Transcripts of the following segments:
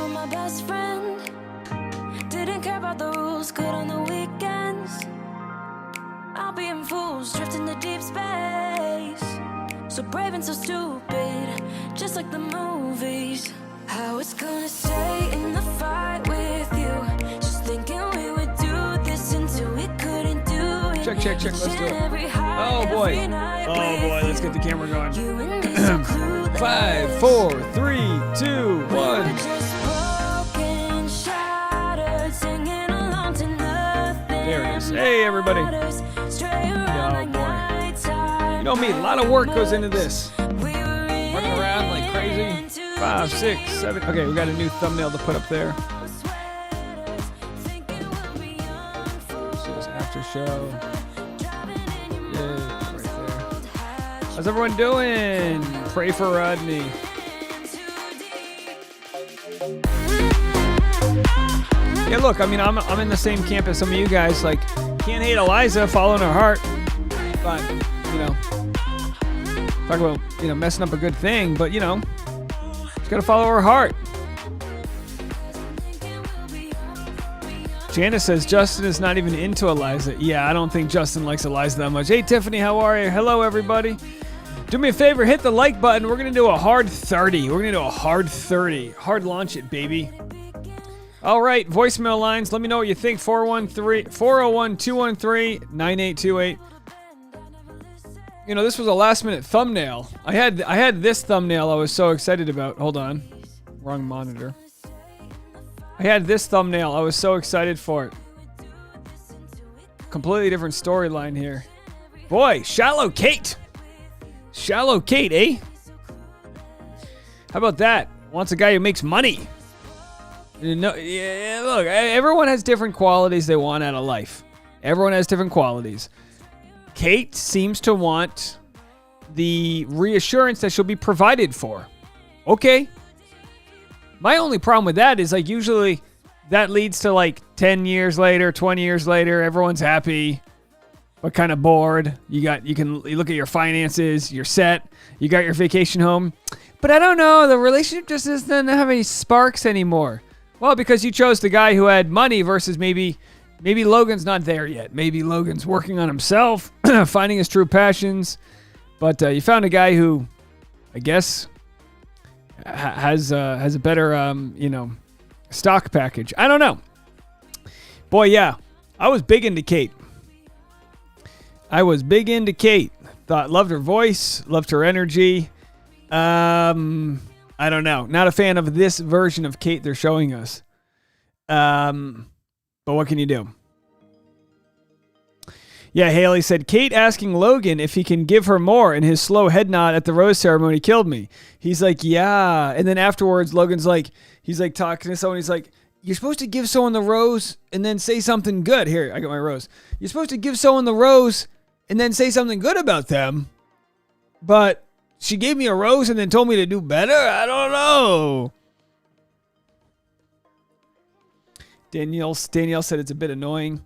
My best friend didn't care about the rules, good on the weekends. I'll be in fools, drifting to deep space. So brave and so stupid, just like the movies. How it's gonna stay in the fight with you. Just thinking we would do this until we couldn't do it. Check, let's do it. Oh boy, let's get the camera going. 5, 4, 3, 2, 1. There it is. Hey, everybody. Oh, boy. You know me, a lot of work goes into this. Running around like crazy. 5, 6, 7. Okay, we got a new thumbnail to put up there. This is after show. Yay, right there. How's everyone doing? Pray for Rodney. Yeah, look, I mean, I'm in the same camp as some of you guys. Like, can't hate Eliza following her heart, but talk about messing up a good thing. But she's gotta follow her heart. Janice says Justin is not even into Eliza. Yeah, I don't think Justin likes Eliza that much. Hey, Tiffany, how are you? Hello, everybody. Do me a favor, hit the like button. We're gonna do a hard 30. We're gonna do a hard 30. Hard launch it, baby. All right, voicemail lines. Let me know what you think. 401-213-9828. This was a last-minute thumbnail. I had this thumbnail I was so excited about. Hold on. Wrong monitor. I had this thumbnail. I was so excited for it. Completely different storyline here. Boy, Shallow Kate. Shallow Kate, eh? How about that? Wants a guy who makes money. Yeah, look, everyone has different qualities they want out of life. Everyone has different qualities. Kate seems to want the reassurance that she'll be provided for. Okay. My only problem with that is, like, usually that leads to like 10 years later, 20 years later, everyone's happy, but kind of bored. You look at your finances, you're set, you got your vacation home. But I don't know, the relationship just doesn't have any sparks anymore. Well, because you chose the guy who had money versus maybe Logan's not there yet. Maybe Logan's working on himself, finding his true passions. But you found a guy who, I guess, has a better, stock package. I don't know. Boy, yeah, I was big into Kate. Loved her voice, loved her energy. I don't know. Not a fan of this version of Kate they're showing us. But what can you do? Yeah, Haley said, Kate asking Logan if he can give her more, and his slow head nod at the rose ceremony killed me. He's like, yeah. And then afterwards, Logan's like, he's like talking to someone. He's like, you're supposed to give someone the rose and then say something good. Here, I got my rose. You're supposed to give someone the rose and then say something good about them. But she gave me a rose and then told me to do better? I don't know. Danielle said it's a bit annoying.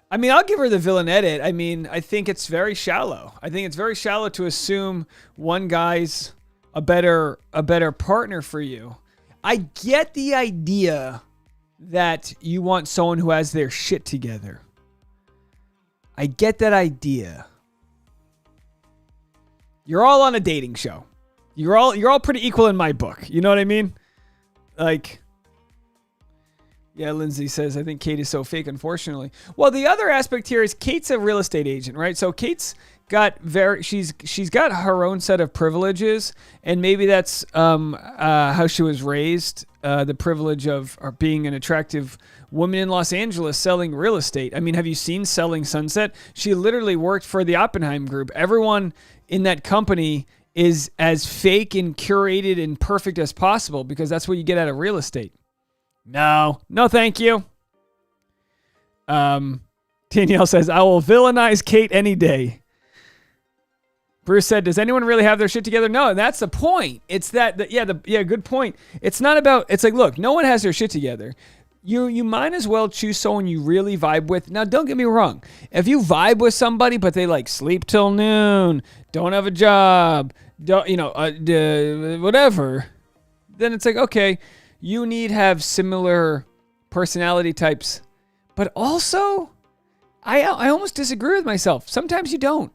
I mean, I'll give her the villain edit. I mean, I think it's very shallow. I think it's very shallow to assume one guy's a better partner for you. I get the idea that you want someone who has their shit together. I get that idea. You're all on a dating show. You're all pretty equal in my book. You know what I mean? Like, yeah, Lindsay says, I think Kate is so fake, unfortunately. Well, the other aspect here is Kate's a real estate agent, right? So Kate's got she's got her own set of privileges, and maybe that's how she was raised, the privilege of being an attractive woman in Los Angeles selling real estate. I mean, have you seen Selling Sunset? She literally worked for the Oppenheim Group. Everyone in that company is as fake and curated and perfect as possible because that's what you get out of real estate. No, thank you. Danielle says, I will villainize Kate any day. Bruce said, does anyone really have their shit together? No, and that's the point. It's good point. It's not about, it's like, look, no one has their shit together. You might as well choose someone you really vibe with. Now, don't get me wrong. If you vibe with somebody, but they like sleep till noon, don't have a job, whatever, then it's like, okay, you need to have similar personality types. But also, I almost disagree with myself. Sometimes you don't.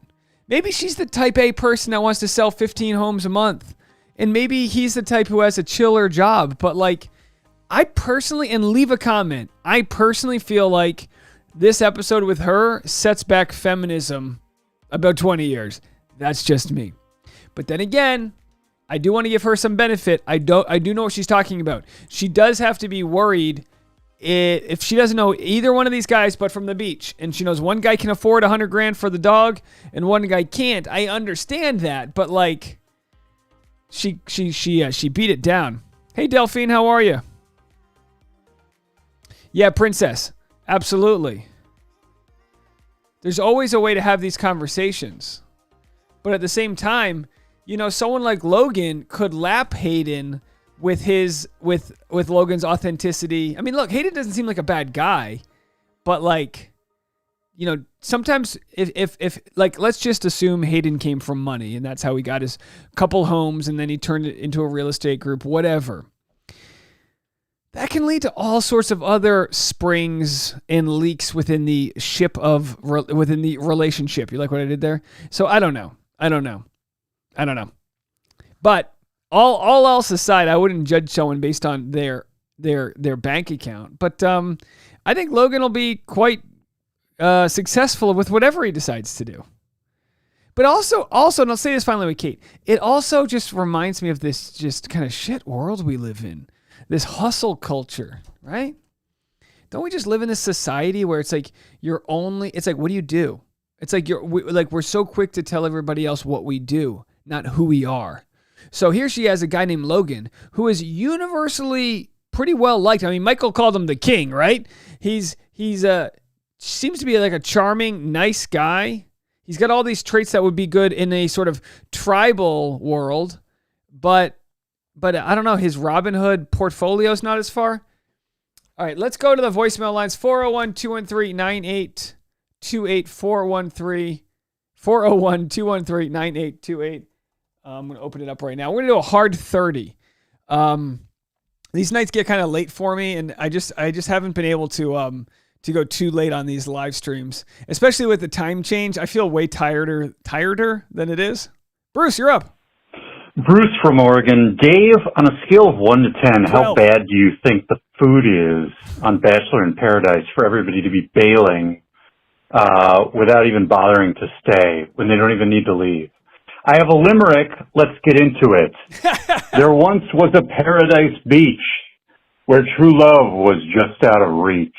Maybe she's the type A person that wants to sell 15 homes a month. And maybe he's the type who has a chiller job. But like, I personally, and leave a comment, I personally feel like this episode with her sets back feminism about 20 years. That's just me. But then again, I do want to give her some benefit. I do know what she's talking about. She does have to be worried if she doesn't know either one of these guys, but from the beach, and she knows one guy can afford $100,000 for the dog and one guy can't. I understand that, but like, she beat it down. Hey Delphine, how are you? Yeah, Princess, absolutely. There's always a way to have these conversations, but at the same time, someone like Logan could lap Hayden with Logan's authenticity. I mean, look, Hayden doesn't seem like a bad guy, but like, sometimes if like, let's just assume Hayden came from money and that's how he got his couple homes and then he turned it into a real estate group, whatever. That can lead to all sorts of other springs and leaks within the within the relationship. You like what I did there? So I don't know. But all else aside, I wouldn't judge someone based on their bank account. But I think Logan will be quite successful with whatever he decides to do. But also, and I'll say this finally with Kate, it also just reminds me of this just kind of shit world we live in. This hustle culture, right? Don't we just live in this society where it's like it's like, what do you do? It's like we're so quick to tell everybody else what we do, not who we are. So here she has a guy named Logan who is universally pretty well liked. I mean, Michael called him the king, right? He's seems to be like a charming, nice guy. He's got all these traits that would be good in a sort of tribal world, but I don't know, his Robin Hood portfolio is not as far. All right, let's go to the voicemail lines. 401-213-9828. 401-213-9828. I'm going to open it up right now. We're going to do a hard 30. These nights get kind of late for me, and I just haven't been able to go too late on these live streams, especially with the time change. I feel way tireder than it is. Bruce, you're up. Bruce from Oregon. Dave, on a scale of 1 to 10, 12. how bad do you think the food is on Bachelor in Paradise for everybody to be bailing without even bothering to stay when they don't even need to leave? I have a limerick. Let's get into it. There once was a paradise beach where true love was just out of reach.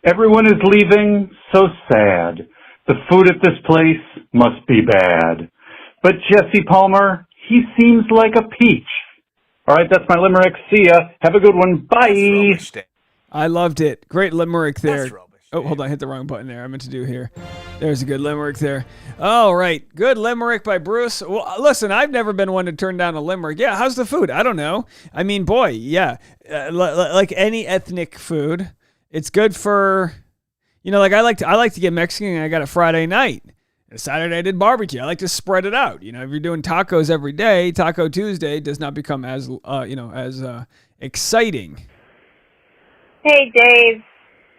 Everyone is leaving, so sad. The food at this place must be bad. But Jesse Palmer, he seems like a peach. All right, that's my limerick. See ya. Have a good one. Bye. I loved it. Great limerick there. That's rubbish, Oh, hold on. I hit the wrong button there. I meant to do here. There's a good limerick there. All right. Good limerick by Bruce. Well, listen, I've never been one to turn down a limerick. Yeah, how's the food? I don't know. I mean, boy, yeah. Like any ethnic food, it's good for, like I like to get Mexican, and I got a Friday night. Saturday I did barbecue. I like to spread it out. If you're doing tacos every day, Taco Tuesday does not become as exciting. Hey Dave,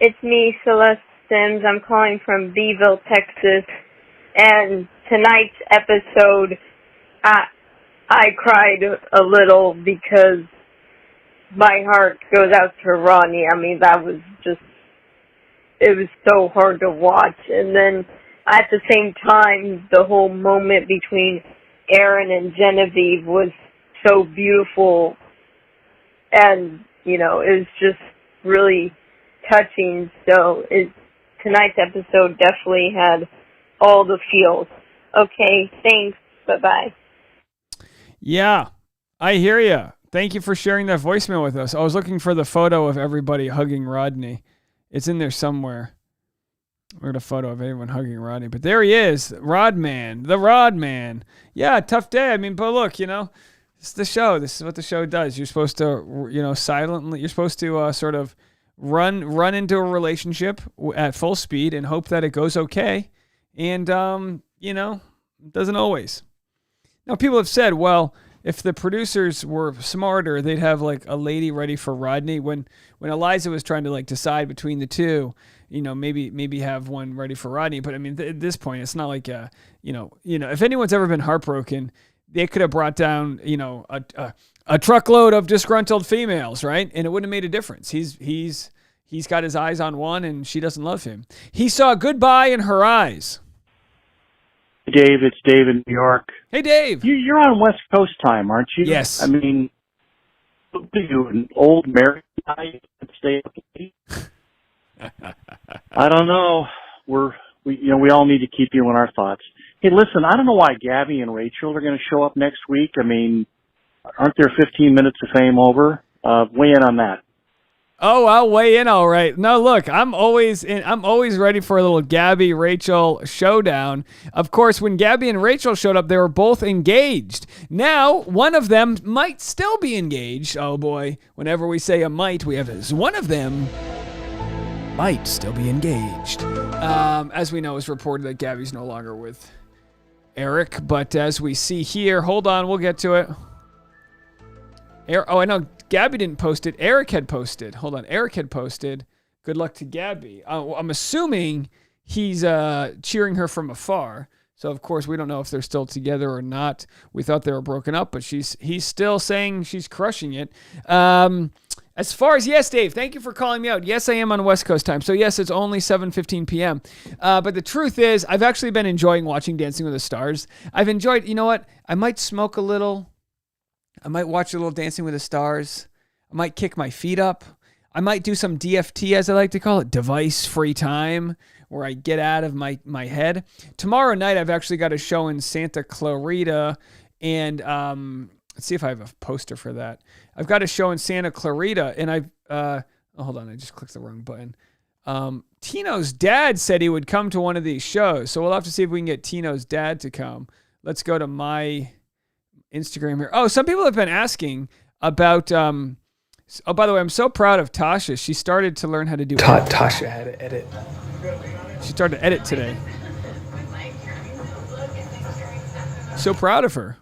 it's me, Celeste Sims. I'm calling from Beeville, Texas. And tonight's episode, I cried a little because my heart goes out to Ronnie. I mean, it was so hard to watch. And then at the same time, the whole moment between Aaron and Genevieve was so beautiful. And, it was just really touching. So tonight's episode definitely had all the feels. Okay, thanks. Bye-bye. Yeah, I hear you. Thank you for sharing that voicemail with us. I was looking for the photo of everybody hugging Rodney. It's in there somewhere. Where's a photo of anyone hugging Rodney? But there he is, the Rod Man. Yeah, tough day. I mean, but look, it's the show. This is what the show does. You're supposed to, silently. You're supposed to sort of run into a relationship at full speed and hope that it goes okay. And it doesn't always. Now, people have said, well, if the producers were smarter, they'd have like a lady ready for Rodney. When Eliza was trying to decide between the two, maybe have one ready for Rodney. But I mean, at this point, it's not like if anyone's ever been heartbroken, they could have brought down a truckload of disgruntled females, right? And it wouldn't have made a difference. He's got his eyes on one, and she doesn't love him. He saw goodbye in her eyes. Dave, it's Dave in New York. Hey, Dave. You're on West Coast time, aren't you? Yes. I mean, are you an old married guy that stay up late? I don't know. We all need to keep you in our thoughts. Hey, listen, I don't know why Gabby and Rachel are going to show up next week. I mean, aren't there 15 minutes of fame over? Weigh in on that. Oh, I'll weigh in all right. No, look, I'm always ready for a little Gabby Rachel showdown. Of course, when Gabby and Rachel showed up, they were both engaged. Now, one of them might still be engaged. Oh boy, whenever we say a might, we have this. One of them might still be engaged. As we know, it's reported that Gabby's no longer with Eric, but as we see here, hold on, we'll get to it. I know Gabby didn't post it. Eric had posted. Hold on. Eric had posted. Good luck to Gabby. I'm assuming he's cheering her from afar. So, of course, we don't know if they're still together or not. We thought they were broken up, but he's still saying she's crushing it. As far as, yes, Dave, thank you for calling me out. Yes, I am on West Coast time. So, yes, it's only 7:15 p.m. But the truth is, I've actually been enjoying watching Dancing with the Stars. I've enjoyed, you know what? I might smoke a little. I might watch a little Dancing with the Stars. I might kick my feet up. I might do some DFT, as I like to call it, device-free time, where I get out of my head. Tomorrow night, I've actually got a show in Santa Clarita, and let's see if I have a poster for that. I've got a show in Santa Clarita, and hold on, I just clicked the wrong button. Tino's dad said he would come to one of these shows, so we'll have to see if we can get Tino's dad to come. Let's go to my Instagram here. Oh, some people have been asking about Oh, by the way, I'm so proud of Tasha. She started to learn how to do Tasha how to edit. She started to edit today. So proud of her.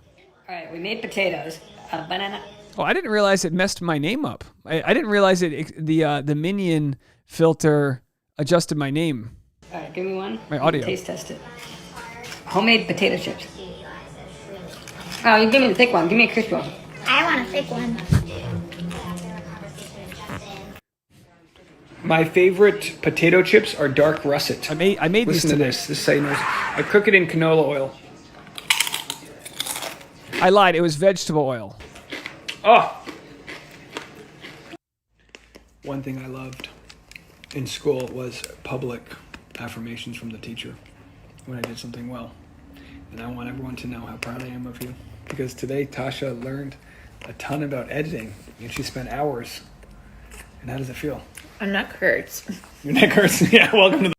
All right, we made potatoes. A banana. Oh, I didn't realize it messed my name up. I didn't realize the Minion filter adjusted my name. All right, give me one. My audio. Taste test it. Homemade potato chips. Oh, you give me the thick one. Give me a crispy one. I want a thick one. My favorite potato chips are dark russet. I made these Listen to today. this. This is how you know. I cook it in canola oil. I lied. It was vegetable oil. Oh! One thing I loved in school was public affirmations from the teacher when I did something well. And I want everyone to know how proud I am of you. Because today Tasha learned a ton about editing and she spent hours. And how does it feel? My neck hurts. Your neck hurts? Yeah, welcome to the...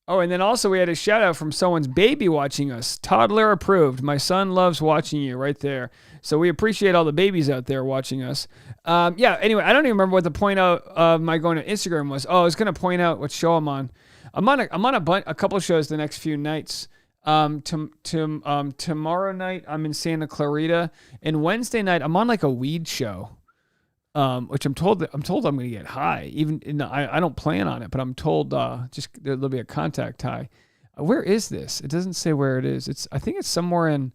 Oh, and then also we had a shout out from someone's baby watching us. Toddler approved. My son loves watching you right there. So we appreciate all the babies out there watching us. Yeah, anyway, I don't even remember what the point of my going to Instagram was. Oh, I was going to point out what show I'm on. I'm on a couple shows the next few nights. Tomorrow night I'm in Santa Clarita, and Wednesday night I'm on like a weed show. Which I'm told I'm going to get high. I don't plan on it, but I'm told just there'll be a contact high. Where is this? It doesn't say where it is. I think it's somewhere in.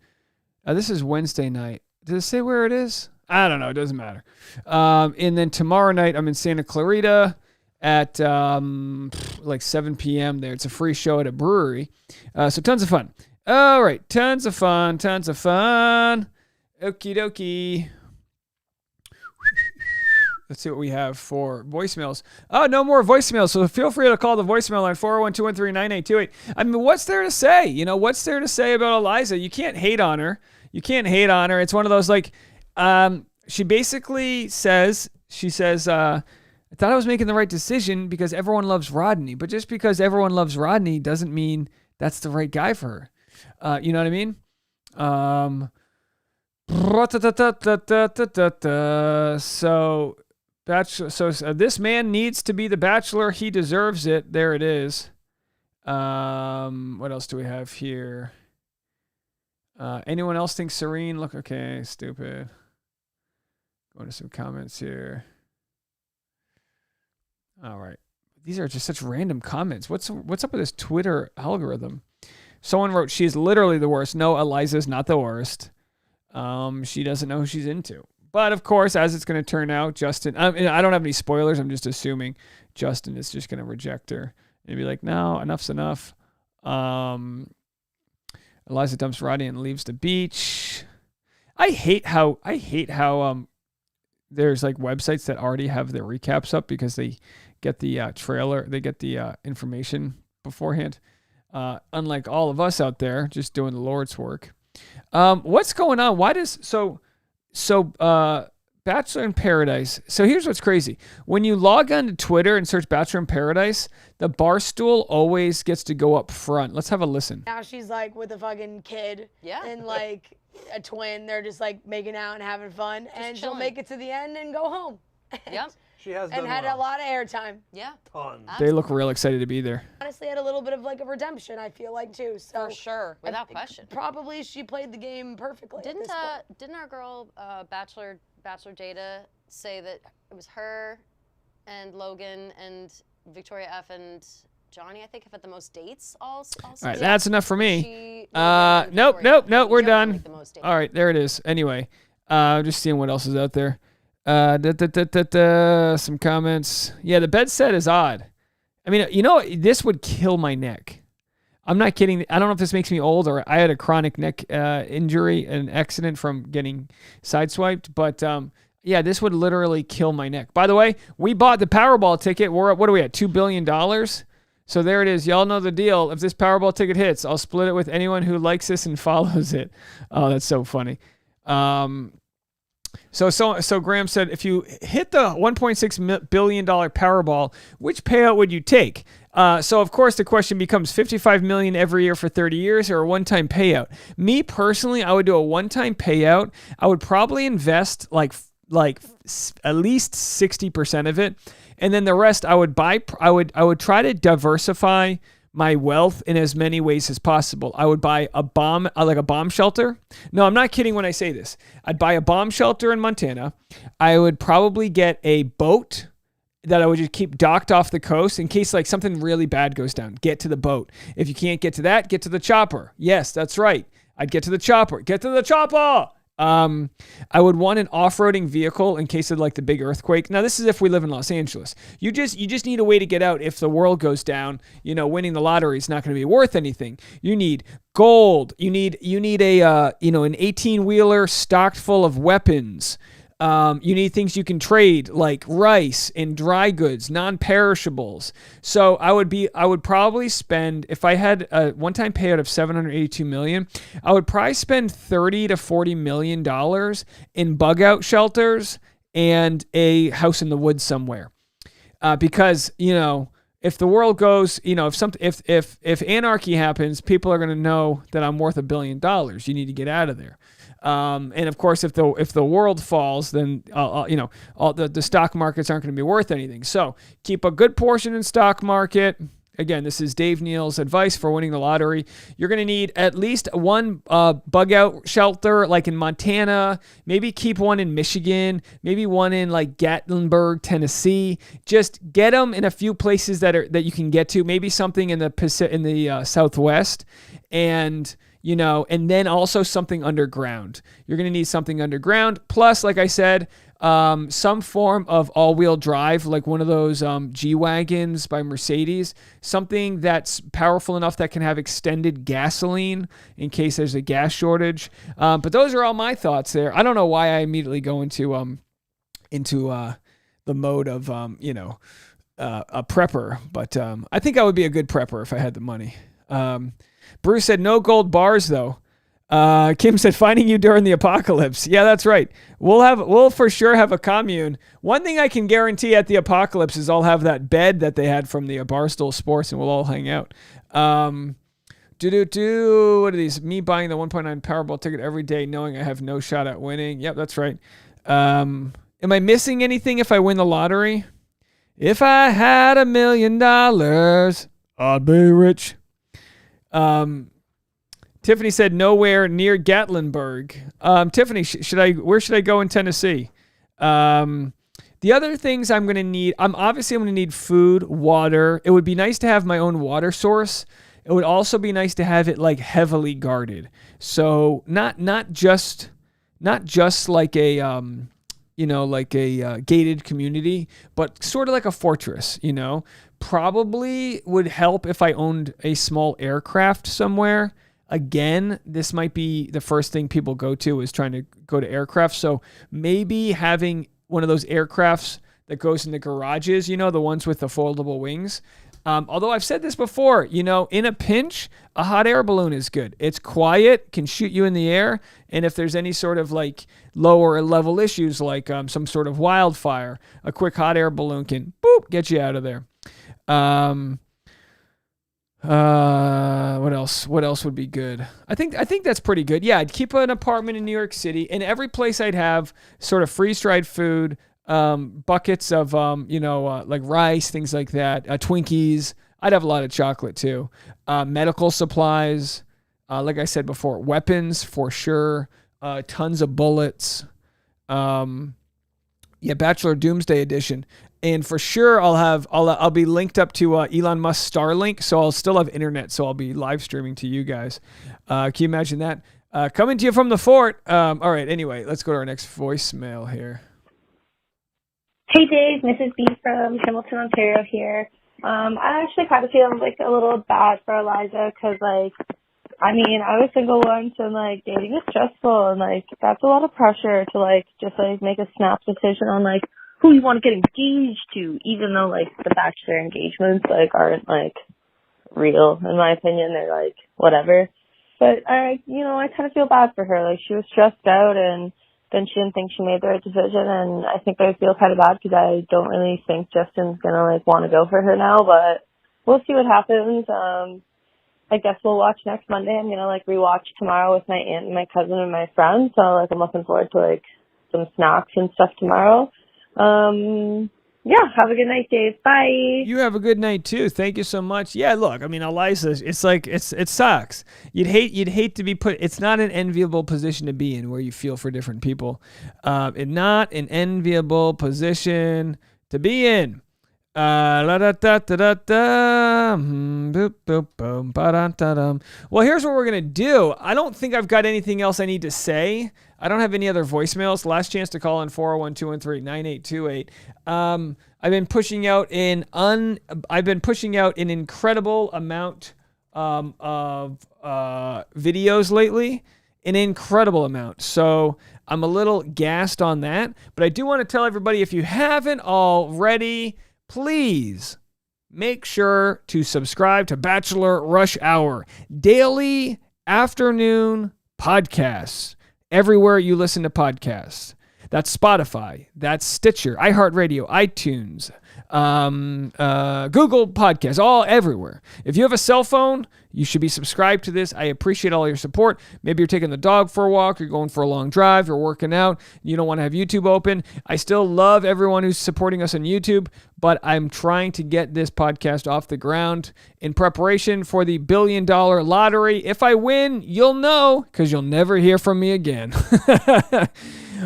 This is Wednesday night. Does it say where it is? I don't know. It doesn't matter. And then tomorrow night I'm in Santa Clarita at like 7 p.m. there. It's a free show at a brewery. So tons of fun. All right, tons of fun. Okie dokie. Let's see what we have for voicemails. Oh, no more voicemails. So feel free to call the voicemail line 401-213-9828. I mean, what's there to say? What's there to say about Eliza? You can't hate on her. It's one of those like, she basically says, I thought I was making the right decision because everyone loves Rodney. But just because everyone loves Rodney doesn't mean that's the right guy for her. You know what I mean? So... Bachelor. So this man needs to be the Bachelor. He deserves it. There it is. What else do we have here? Anyone else think Serene? Look, okay, stupid. Going to some comments here. All right. These are just such random comments. What's up with this Twitter algorithm? Someone wrote, "She is literally the worst." No, Eliza's not the worst. She doesn't know who she's into. But, of course, as it's going to turn out, Justin... I don't have any spoilers. I'm just assuming Justin is just going to reject her. And be like, no, enough's enough. Eliza dumps Rodney and leaves the beach. I hate how there's, like, websites that already have their recaps up because they get the trailer. They get the information beforehand. Unlike all of us out there just doing the Lord's work. What's going on? Why does... So, Bachelor in Paradise. So here's what's crazy. When you log on to Twitter and search Bachelor in Paradise, the Barstool always gets to go up front. Let's have a listen. Now she's like with a fucking kid. Yeah. And like a twin. They're just like making out and having fun. And she'll make it to the end and go home. Yep. She has done and had a lot of airtime. Yeah. Tons. They look real excited to be there. Honestly, had a little bit of like a redemption, I feel like, too. So For sure, without question. Probably she played the game perfectly. Didn't our girl Bachelor Jada say that it was her and Logan and Victoria F and Johnny, I think, have had the most dates all right, that's enough for me. Nope, we're done. All right, there it is. Anyway, just seeing what else is out there. Some comments. Yeah, the bed set is odd. I mean, this would kill my neck. I'm not kidding. I don't know if this makes me old or I had a chronic neck injury, an accident from getting sideswiped. But yeah, this would literally kill my neck. By the way, we bought the Powerball ticket. We're at, what are we at, $2 billion? So there it is. Y'all know the deal. If this Powerball ticket hits, I'll split it with anyone who likes this and follows it. Oh, that's so funny. So Graham said, if you hit the $1.6 billion Powerball, which payout would you take? So of course the question becomes $55 million every year for 30 years or a one-time payout. Me personally, I would do a one-time payout. I would probably invest like like at least 60% of it, and then the rest I would buy. I would try to diversify my wealth in as many ways as possible. I would buy a bomb, like a bomb shelter. No, I'm not kidding when I say this. I'd buy a bomb shelter in Montana. I would probably get a boat that I would just keep docked off the coast in case like something really bad goes down. Get to the boat. If you can't get to that, get to the chopper. Yes, that's right. I'd get to the chopper. Get to the chopper. I would want an off-roading vehicle in case of like the big earthquake. Now this is if we live in Los Angeles. You just need a way to get out if the world goes down. You know, winning the lottery is not going to be worth anything. You need gold. You need a an 18-wheeler stocked full of weapons. You need things you can trade like rice and dry goods, non-perishables. So I would probably spend, if I had a one-time payout of $782 million, I would probably spend $30 to $40 million in bug out shelters and a house in the woods somewhere. Because, if the world goes, if anarchy happens, people are going to know that I'm worth $1 billion. You need to get out of there. And of course, if the world falls, then all the stock markets aren't going to be worth anything. So keep a good portion in stock market. Again, this is Dave Neal's advice for winning the lottery. You're going to need at least one bug out shelter, like in Montana. Maybe keep one in Michigan. Maybe one in like Gatlinburg, Tennessee. Just get them in a few places that you can get to. Maybe something in the Southwest, and then also something underground. You're going to need something underground. Plus, like I said, some form of all-wheel drive, like one of those G-Wagons by Mercedes, something that's powerful enough that can have extended gasoline in case there's a gas shortage. But those are all my thoughts there. I don't know why I immediately go into the mode of a prepper, but I think I would be a good prepper if I had the money. Bruce said no gold bars though. Kim said finding you during the apocalypse. Yeah, that's right. We'll for sure have a commune. One thing I can guarantee at the apocalypse is I'll have that bed that they had from the Barstool Sports, and we'll all hang out. What are these? Me buying the 1.9 Powerball ticket every day, knowing I have no shot at winning. Yep, that's right. Am I missing anything if I win the lottery? If I had $1 million, I'd be rich. Tiffany said nowhere near Gatlinburg. Tiffany, where should I go in Tennessee? The other things I'm going to need, I'm going to need food, water. It would be nice to have my own water source. It would also be nice to have it like heavily guarded. So not just like a gated community, but sort of like a fortress, Probably would help if I owned a small aircraft somewhere. Again, this might be the first thing people go to is trying to go to aircraft. So maybe having one of those aircrafts that goes in the garages, the ones with the foldable wings. Although I've said this before, in a pinch, a hot air balloon is good. It's quiet, can shoot you in the air. And if there's any sort of like lower level issues, like some sort of wildfire, a quick hot air balloon can get you out of there. What else would be good? I think that's pretty good. Yeah, I'd keep an apartment in New York City. In every place I'd have sort of freeze-dried food, buckets of, like rice, things like that, Twinkies. I'd have a lot of chocolate too. Medical supplies, like I said before, weapons for sure, tons of bullets. Bachelor Doomsday Edition. And for sure, I'll be linked up to Elon Musk's Starlink, so I'll still have internet, so I'll be live streaming to you guys. Can you imagine that? Coming to you from the fort. All right, anyway, let's go to our next voicemail here. Hey Dave, Mrs. B from Hamilton, Ontario here. I actually kind of feel like a little bad for Eliza because, I was single once and, dating is stressful and, that's a lot of pressure to, just make a snap decision on, who you want to get engaged to, even though, the Bachelor engagements, aren't, real, in my opinion. They're, whatever. But, I kind of feel bad for her. She was stressed out and then she didn't think she made the right decision, and I think I feel kind of bad because I don't really think Justin's going to, want to go for her now, but we'll see what happens. I guess we'll watch next Monday. I'm going to, rewatch tomorrow with my aunt and my cousin and my friend, so, I'm looking forward to, some snacks and stuff tomorrow. Yeah, have a good night, Dave. Bye. You have a good night too. Thank you so much. Yeah, look, I mean, Eliza, it's like it sucks. You'd hate to be put. It's not an enviable position to be in where you feel for different people. It's not an enviable position to be in. Well, here's what we're gonna do. I don't think I've got anything else I need to say. I don't have any other voicemails. Last chance to call in 401-213-9828. I've been pushing out an incredible amount of videos lately. An incredible amount. So I'm a little gassed on that. But I do want to tell everybody, if you haven't already, please make sure to subscribe to Bachelor Rush Hour. Daily afternoon podcasts. Everywhere you listen to podcasts. That's Spotify. That's Stitcher, iHeartRadio, iTunes, Google Podcasts, all everywhere. If you have a cell phone, you should be subscribed to this. I appreciate all your support. Maybe you're taking the dog for a walk, you're going for a long drive, you're working out, you don't want to have YouTube open. I still love everyone who's supporting us on YouTube, but I'm trying to get this podcast off the ground in preparation for the $1 billion lottery. If I win, you'll know, because you'll never hear from me again.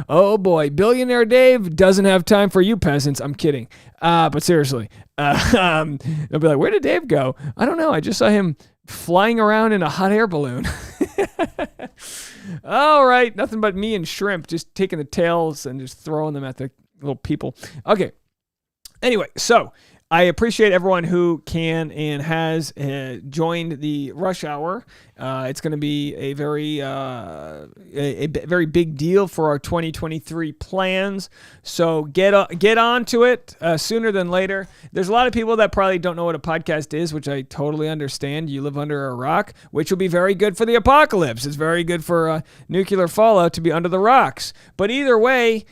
Oh boy, Billionaire Dave doesn't have time for you peasants. I'm kidding. But seriously, they'll be like, where did Dave go? I don't know. I just saw him flying around in a hot air balloon. All right, nothing but me and Shrimp just taking the tails and just throwing them at the little people. Okay. Anyway, so I appreciate everyone who can and has joined the Rush Hour. It's going to be a very big deal for our 2023 plans. So get on to it sooner than later. There's a lot of people that probably don't know what a podcast is, which I totally understand. You live under a rock, which will be very good for the apocalypse. It's very good for nuclear fallout to be under the rocks. But either way,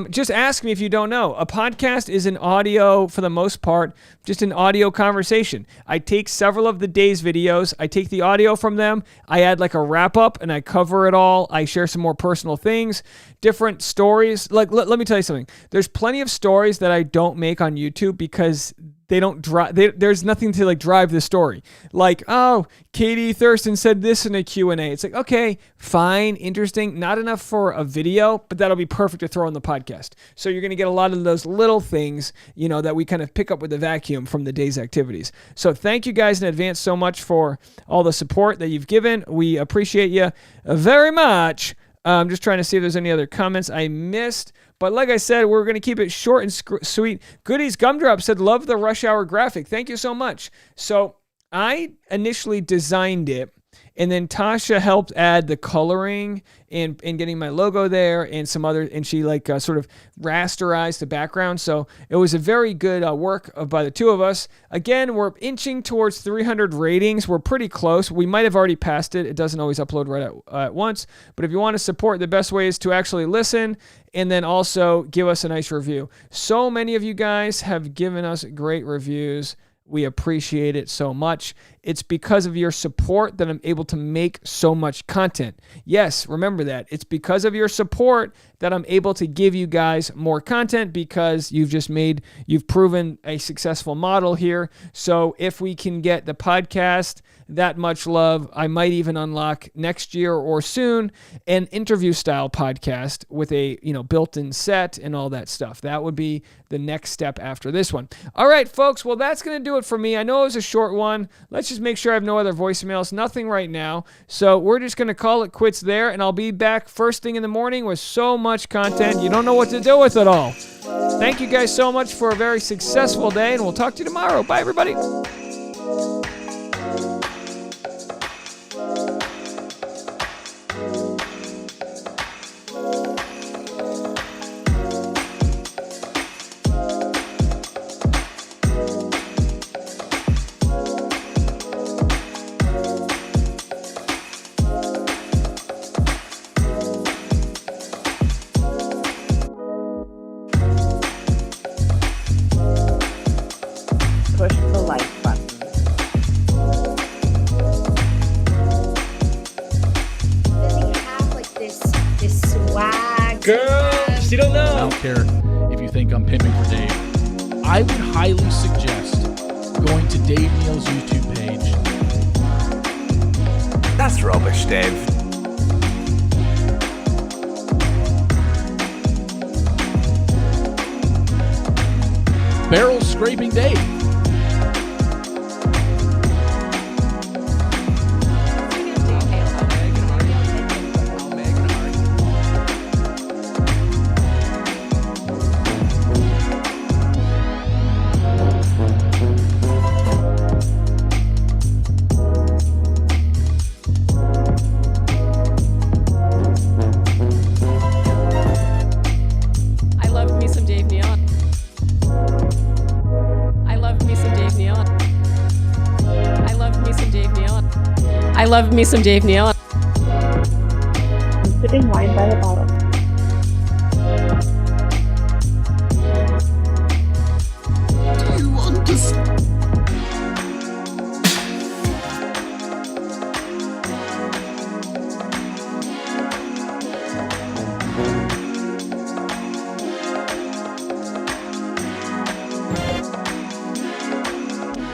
just ask me if you don't know. A podcast is an audio, for the most part, just an audio conversation. I take several of the day's videos. I take the audio from them. I add like a wrap up and I cover it all. I share some more personal things, different stories. Like, let me tell you something. There's plenty of stories that I don't make on YouTube because they don't drive. There's nothing to like drive the story. Like, oh, Katie Thurston said this in a Q&A. It's like, okay, fine, interesting. Not enough for a video, but that'll be perfect to throw on the podcast. So you're going to get a lot of those little things, that we kind of pick up with the vacuum from the day's activities. So thank you guys in advance so much for all the support that you've given. We appreciate you very much. I'm just trying to see if there's any other comments I missed. But like I said, we're going to keep it short and sweet. Goodies Gumdrop said, love the Rush Hour graphic. Thank you so much. So I initially designed it, and then Tasha helped add the coloring and getting my logo there and some other, and she sort of rasterized the background. So it was a very good work by the two of us. Again, we're inching towards 300 ratings. We're pretty close. We might have already passed it. It doesn't always upload right at once. But if you want to support, the best way is to actually listen and then also give us a nice review. So many of you guys have given us great reviews. We appreciate it so much. It's because of your support that I'm able to make so much content. Yes, remember that. It's because of your support that I'm able to give you guys more content, because you've proven a successful model here. So if we can get the podcast that much love, I might even unlock next year or soon an interview style podcast with a built-in set and all that stuff. That would be the next step after this one. All right, folks. Well, that's going to do it for me. I know it was a short one. Let's just make sure I have no other voicemails. Nothing right now. So we're just going to call it quits there, and I'll be back first thing in the morning with so much content. You don't know what to do with it all. Thank you guys so much for a very successful day, and we'll talk to you tomorrow. Bye, everybody. Push the like button. You don't know. I don't care if you think I'm pimping for Dave. I would highly suggest going to Dave Neal's YouTube page. That's rubbish, Dave. Barrel Scraping Dave. I love me some Dave Neal. I love me some Dave Neal. I love me some Dave Neal. I love me some Dave Neal. I'm sipping wine by the bottle. Do you understand?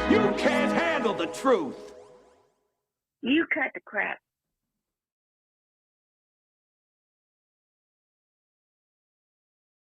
You can't handle the truth. You cut the crap.